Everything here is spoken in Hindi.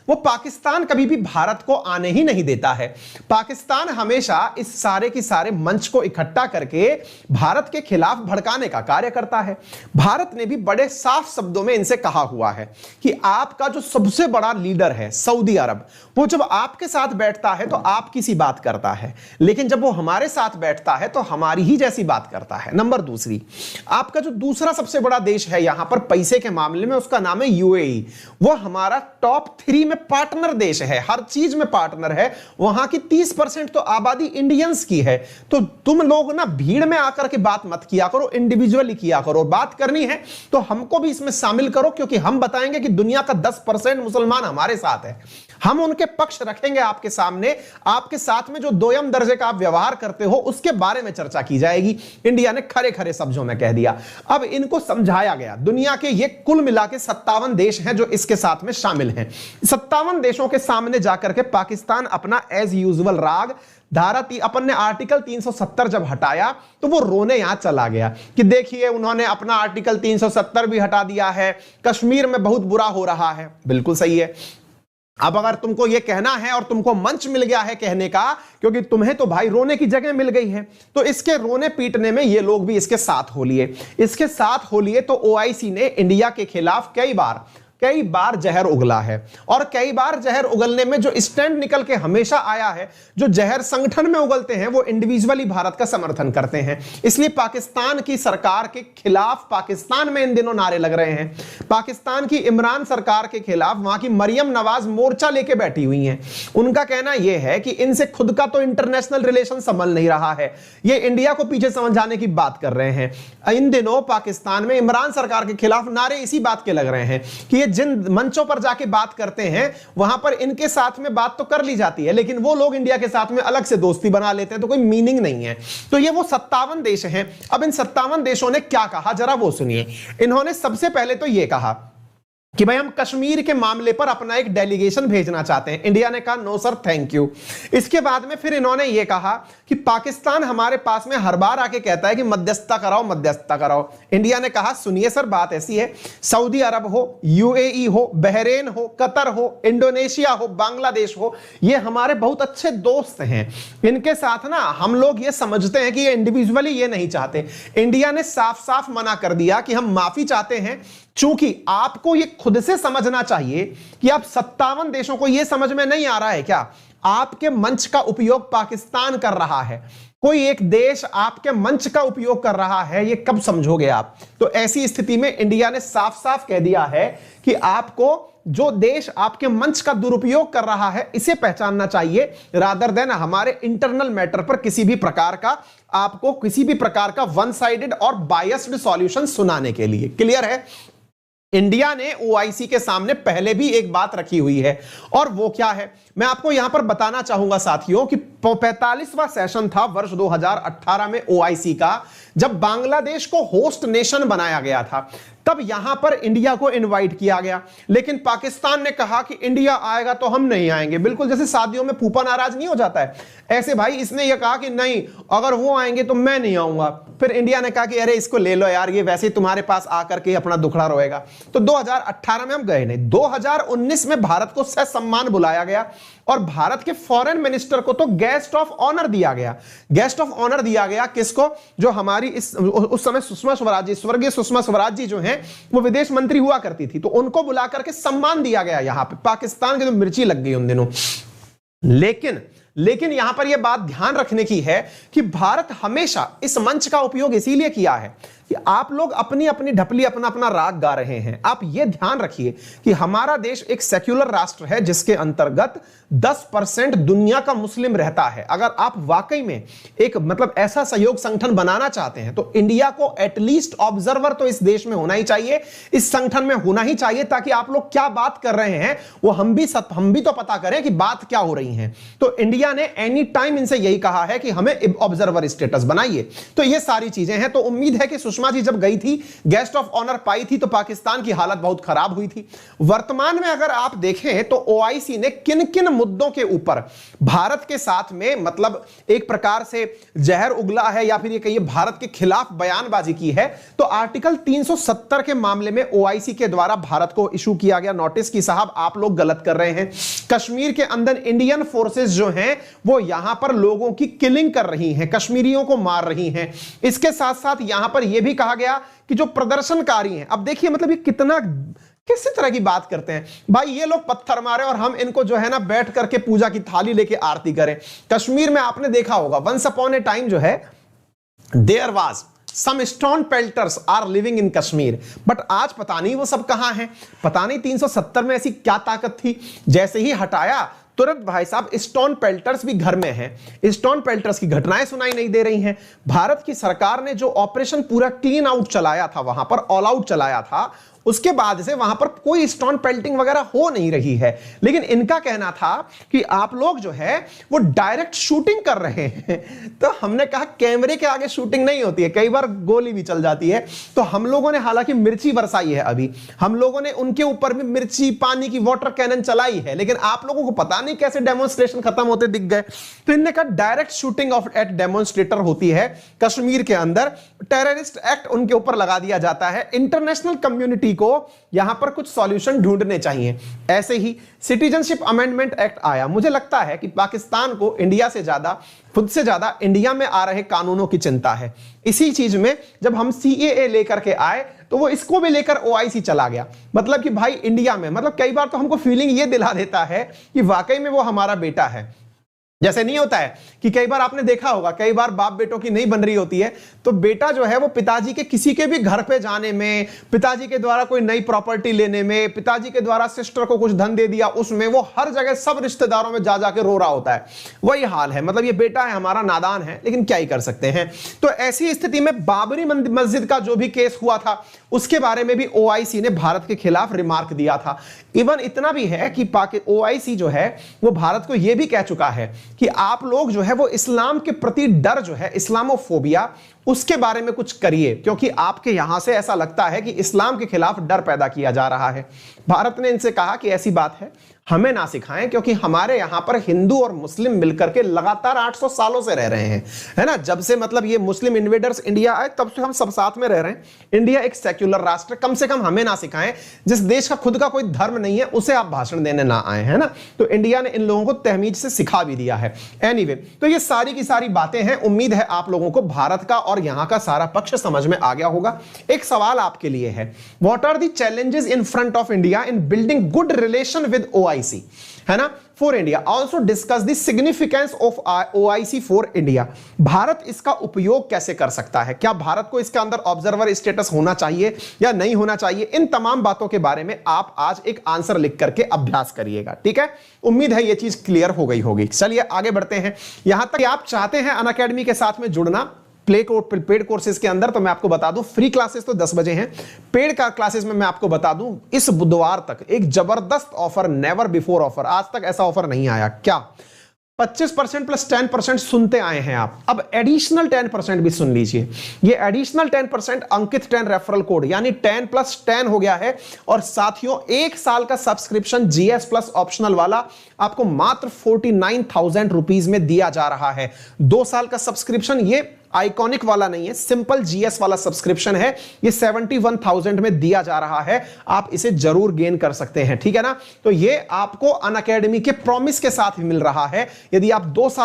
वो पाकिस्तान कभी भी भारत को आने ही नहीं देता है। पाकिस्तान हमेशा इस सारे की सारे मंच को इकट्ठा करके भारत के खिलाफ भड़काने का कार्य करता है। भारत ने भी बड़े साफ शब्दों में इनसे कहा हुआ है कि आपका जो सबसे बड़ा लीडर है सऊदी अरब, वो जब आपके साथ बैठता है तो आपकी सी बात करता है, लेकिन जब वो हमारे साथ बैठता है तो हमारी ही जैसी बात करता है। नंबर दूसरी, आपका जो दूसरा सबसे बड़ा देश है यहां पर पैसे के मामले में, उसका नाम है यूएई। वो हमारा टॉप 3 में पार्टनर देश है, हर चीज में पार्टनर है। वहां की 30% तो आबादी इंडियंस की है। तो तुम लोग ना भीड़ में आकर के बात मत किया करो, इंडिविजुअली किया करो। बात करनी है तो हमको भी इसमें शामिल करो, क्योंकि हम बताएंगे कि दुनिया का 10% मुसलमान हमारे साथ है। हम उनके पक्ष रखेंगे आपके सामने। आपके साथ में जो दोयम दर्जे का आप व्यवहार करते हो उसके बारे में चर्चा की जाएगी। इंडिया ने खरे खरे शब्दों में कह दिया। अब इनको समझाया गया। दुनिया के ये कुल मिला के 57 देश हैं जो इसके साथ में शामिल हैं। 57 देशों के सामने जाकर के पाकिस्तान अपना एज यूजुअल राग अपन ने आर्टिकल 370 जब हटाया तो वो रोने यहां चला गया कि देखिए उन्होंने अपना आर्टिकल 370 भी हटा दिया है, कश्मीर में बहुत बुरा हो रहा है। बिल्कुल सही है। अब अगर तुमको यह कहना है और तुमको मंच मिल गया है कहने का, क्योंकि तुम्हें तो भाई रोने की जगह मिल गई है, तो इसके रोने पीटने में ये लोग भी इसके साथ हो लिए। इसके साथ हो लिए तो ओआईसी ने इंडिया के खिलाफ कई बार जहर उगला है। और कई बार जहर उगलने में जो स्टैंड निकल के हमेशा आया है, जो जहर संगठन में उगलते हैं वो इंडिविजुअली भारत का समर्थन करते हैं। इसलिए पाकिस्तान की सरकार के खिलाफ पाकिस्तान में इन दिनों नारे लग रहे हैं। पाकिस्तान की इमरान सरकार के खिलाफ वहां की मरियम नवाज मोर्चा लेके बैठी हुई हैं। उनका कहना यह है कि इनसे खुद का तो इंटरनेशनल रिलेशन संभल नहीं रहा है, ये इंडिया को पीछे समझाने की बात कर रहे हैं। इन दिनों पाकिस्तान में इमरान सरकार के खिलाफ नारे इसी बात के लग रहे हैं कि जिन मंचों पर जाके बात करते हैं वहां पर इनके साथ में बात तो कर ली जाती है, लेकिन वो लोग इंडिया के साथ में अलग से दोस्ती बना लेते हैं, तो कोई मीनिंग नहीं है। तो ये वो 57 देश हैं। अब इन 57 देशों ने क्या कहा जरा वो सुनिए। इन्होंने सबसे पहले तो ये कहा कि भाई हम कश्मीर के मामले पर अपना एक डेलीगेशन भेजना चाहते हैं। इंडिया ने कहा नो सर थैंक यू। इसके बाद में फिर इन्होंने ये कहा कि पाकिस्तान हमारे पास में हर बार आके कहता है कि मध्यस्थता कराओ। इंडिया ने कहा सुनिए सर बात ऐसी है, सऊदी अरब हो, यूएई हो, बहरेन हो, कतर हो, इंडोनेशिया हो, बांग्लादेश हो, ये हमारे बहुत अच्छे दोस्त हैं। इनके साथ ना हम लोग ये समझते हैं कि ये इंडिविजुअली ये नहीं चाहते। इंडिया ने साफ साफ मना कर दिया कि हम माफी चाहते हैं, चूंकि आपको ये खुद से समझना चाहिए कि आप 57 देशों को ये समझ में नहीं आ रहा है क्या, आपके मंच का उपयोग पाकिस्तान कर रहा है, कोई एक देश आपके मंच का उपयोग कर रहा है, ये कब समझोगे आप। तो ऐसी स्थिति में इंडिया ने साफ साफ कह दिया है कि आपको जो देश आपके मंच का दुरुपयोग कर रहा है इसे पहचानना चाहिए, रादर देन हमारे इंटरनल मैटर पर किसी भी प्रकार का वन साइडेड और बायस्ड सॉल्यूशन सुनाने के लिए। क्लियर है। इंडिया ने ओआईसी के सामने पहले भी एक बात रखी हुई है, और वो क्या है मैं आपको यहां पर बताना चाहूंगा साथियों कि 45वां सेशन था वर्ष 2018 में ओआईसी का, जब बांग्लादेश को होस्ट नेशन बनाया गया था। तब यहां पर इंडिया को इनवाइट किया गया, लेकिन पाकिस्तान ने कहा कि इंडिया आएगा तो हम नहीं आएंगे। बिल्कुल जैसे शादियों में फूफा नाराज नहीं हो जाता है, ऐसे भाई इसने यह कहा कि नहीं अगर वो आएंगे तो मैं नहीं आऊंगा। फिर इंडिया ने कहा कि अरे इसको ले लो यार, ये वैसे तुम्हारे पास आकर के अपना दुखड़ा रोएगा। तो 2018 में हम गए नहीं। 2019 में भारत को ससम्मान बुलाया गया और भारत के फॉरेन मिनिस्टर को तो गेस्ट ऑफ ऑनर दिया गया। गेस्ट ऑफ ऑनर दिया गया किसको, जो हमारी उस समय सुषमा स्वराज जी, स्वर्गीय सुषमा स्वराज जी जो हैं वो विदेश मंत्री हुआ करती थी, तो उनको बुला करके सम्मान दिया गया। यहां पे पाकिस्तान की तो मिर्ची लग गई उन दिनों। लेकिन यहां पर यह बात ध्यान रखने की है कि भारत हमेशा इस मंच का उपयोग इसीलिए किया है कि आप लोग अपनी अपनी ढपली अपना अपना राग गा रहे हैं। आप यह ध्यान रखिए कि हमारा देश एक सेक्युलर राष्ट्र है जिसके अंतर्गत 10% दुनिया का मुस्लिम रहता है। अगर आप वाकई में एक ऐसा सहयोग संगठन बनाना चाहते हैं तो इंडिया को एटलीस्ट ऑब्जर्वर तो इस देश में होना ही चाहिए, इस संगठन में होना ही चाहिए, ताकि आप लोग क्या बात कर रहे हैं वो हम भी तो पता करें कि बात क्या हो रही है। तो इंडिया इंडिया ने एनी टाइम इनसे यही कहा है कि हमें ऑब्जर्वर स्टेटस बनाइए। तो ये सारी चीजें हैं। तो उम्मीद है कि सुषमा जी जब गई थी, गेस्ट ऑफ ऑनर पाई थी, तो पाकिस्तान की हालत बहुत खराब हुई थी। वर्तमान में अगर आप देखें तो ओआईसी ने किन किन मुद्दों के ऊपर भारत के साथ में मतलब एक प्रकार से जहर उगला है या फिर ये कहिए भारत के खिलाफ बयानबाजी की है, तो आर्टिकल 370 के मामले में ओआईसी के द्वारा भारत को इशू किया गया नोटिस कि साहब आप लोग गलत कर रहे हैं। कश्मीर के अंदर इंडियन फोर्सेस जो हैं वो यहां पर लोगों की किलिंग कर रही हैं, कश्मीरियों को मार रही हैं। इसके साथ साथ यहां पर यह भी कहा गया कि जो प्रदर्शनकारी हैं, अब देखिए मतलब ये कितना किसी तरह की बात करते हैं भाई, ये लोग पत्थर मारे और हम इनको जो है ना बैठ करके पूजा की थाली लेके आरती करें। कश्मीर में आपने देखा होगा वंस अपॉन ए टाइम जो है there was some stone pelters are living in Kashmir, but आज पता नहीं वो सब कहां हैं। पता नहीं 370 में ऐसी क्या ताकत थी, जैसे ही हटाया तुरंत भाई साहब स्टोन पेल्टर्स भी घर में हैं। स्टोन पेल्टर्स की घटनाएं सुनाई नहीं दे रही हैं। भारत की सरकार ने जो ऑपरेशन पूरा क्लीन आउट चलाया था, वहां पर ऑल आउट चलाया था, उसके बाद से वहां पर कोई स्टोन पेल्टिंग वगैरह हो नहीं रही है। लेकिन इनका कहना था कि आप लोग जो है वो डायरेक्ट शूटिंग कर रहे हैं। तो हमने कहा कैमरे के आगे शूटिंग नहीं होती है, कई बार गोली भी चल जाती है। तो हम लोगों ने हालांकि मिर्ची बरसाई है, अभी हम लोगों ने उनके ऊपर भी मिर्ची पानी की वाटर कैनन चलाई है, लेकिन आप लोगों को पता नहीं कैसे डेमोन्स्ट्रेशन खत्म होते दिख गए। तो इनने कहा direct shooting of at demonstrator होती है कश्मीर के अंदर, टेररिस्ट एक्ट उनके ऊपर लगा दिया जाता है। इंटरनेशनल कम्युनिटी को यहां पर कुछ सॉल्यूशन ढूंढने चाहिए। ऐसे ही सिटीजनशिप अमेंडमेंट एक्ट आया। मुझे लगता है कि पाकिस्तान को इंडिया से ज्यादा, खुद से ज्यादा इंडिया में आ रहे कानूनों की चिंता है। इसी चीज में जब हम सीएए लेकर के आए तो वो इसको भी लेकर ओआईसी चला गया। मतलब कि भाई इंडिया में, मतलब कई बार तो हमको फीलिंग ये दिला देता है कि वाकई में वो हमारा बेटा है। जैसे नहीं होता है कि कई बार आपने देखा होगा, कई बार बाप बेटों की नहीं बन रही होती है, तो बेटा जो है वो पिताजी के किसी के भी घर पे जाने में, पिताजी के द्वारा कोई नई प्रॉपर्टी लेने में, पिताजी के द्वारा सिस्टर को कुछ धन दे दिया उसमें, वो हर जगह सब रिश्तेदारों में जा जाके रो रहा होता है। वही हाल है, मतलब ये बेटा है हमारा, नादान है, लेकिन क्या ही कर सकते हैं। तो ऐसी स्थिति में बाबरी मस्जिद का जो भी केस हुआ था उसके बारे में भी ओआईसी ने भारत के खिलाफ रिमार्क दिया था। इवन इतना भी है कि ओआईसी जो है वो भारत को यह भी कह चुका है कि आप लोग जो है वो इस्लाम के प्रति डर जो है, इस्लामोफोबिया, उसके बारे में कुछ करिए, क्योंकि आपके यहां से ऐसा लगता है कि इस्लाम के खिलाफ डर पैदा किया जा रहा है। भारत ने इनसे कहा कि ऐसी बात है हमें ना सिखाएं, क्योंकि हमारे यहां पर हिंदू और मुस्लिम मिलकर के लगातार 800 सालों से रह रहे हैं, है ना। जब से मतलब ये मुस्लिम इन्वेडर्स इंडिया आए तब से हम सब साथ में रह रहे हैं। इंडिया एक सेक्युलर राष्ट्र, कम से कम हमें ना सिखाएं। जिस देश का खुद का कोई धर्म नहीं है उसे आप भाषण देने ना आए, है ना। तो इंडिया ने इन लोगों को तहमीज से सिखा भी दिया है। एनीवे, तो ये सारी की सारी बातें हैं। उम्मीद है आप लोगों को भारत का और यहां का सारा पक्ष समझ में आ गया होगा। एक सवाल आपके लिए है, what are the challenges in front of India in building good relation with OIC, है ना, for India. Also discuss the significance of OIC for India. Bharat इसका उपयोग कैसे कर सकता है, क्या भारत को इसके अंदर ऑब्जर्वर स्टेटस होना चाहिए या नहीं होना चाहिए, इन तमाम बातों के बारे में आप आज एक आंसर लिख करके अभ्यास करिएगा, ठीक है। उम्मीद है यह चीज क्लियर हो गई होगी। चलिए आगे बढ़ते हैं। यहां तक आप चाहते हैं अनअकैडमी के साथ में जुड़ना पेड कोर्सेज के अंदर, तो मैं आपको बता दूं फ्री क्लासेस तो 10 बजे हैं। पेड का क्लासेस में मैं आपको बता दूं इस बुधवार तक एक जबरदस्त ऑफर, नेवर बिफोर ऑफर, आज तक ऐसा ऑफर नहीं आया। क्या 25% प्लस 10% सुनते आए हैं आप, अब एडिशनल 10% भी सुन लीजिए। ये एडिशनल 10% अंकित 10 रेफरल कोड, यानी 10 प्लस 10 हो गया है। और साथियों, 1 साल का सब्सक्रिप्शन जीएस प्लस ऑप्शनल वाला आपको मात्र 49,000 रुपीज में दिया जा रहा है। 2 साल का सब्सक्रिप्शन, ये आइकॉनिक वाला नहीं है, सिंपल जीएस वाला सब्सक्रिप्शन है, ये 71,000 में दिया जा रहा है। आप इसे जरूर गेन कर सकते हैं, ठीक है ना। तो ये आपको अनअकैडमी के प्रॉमिस के साथ मिल रहा है। यदि आप 2 साल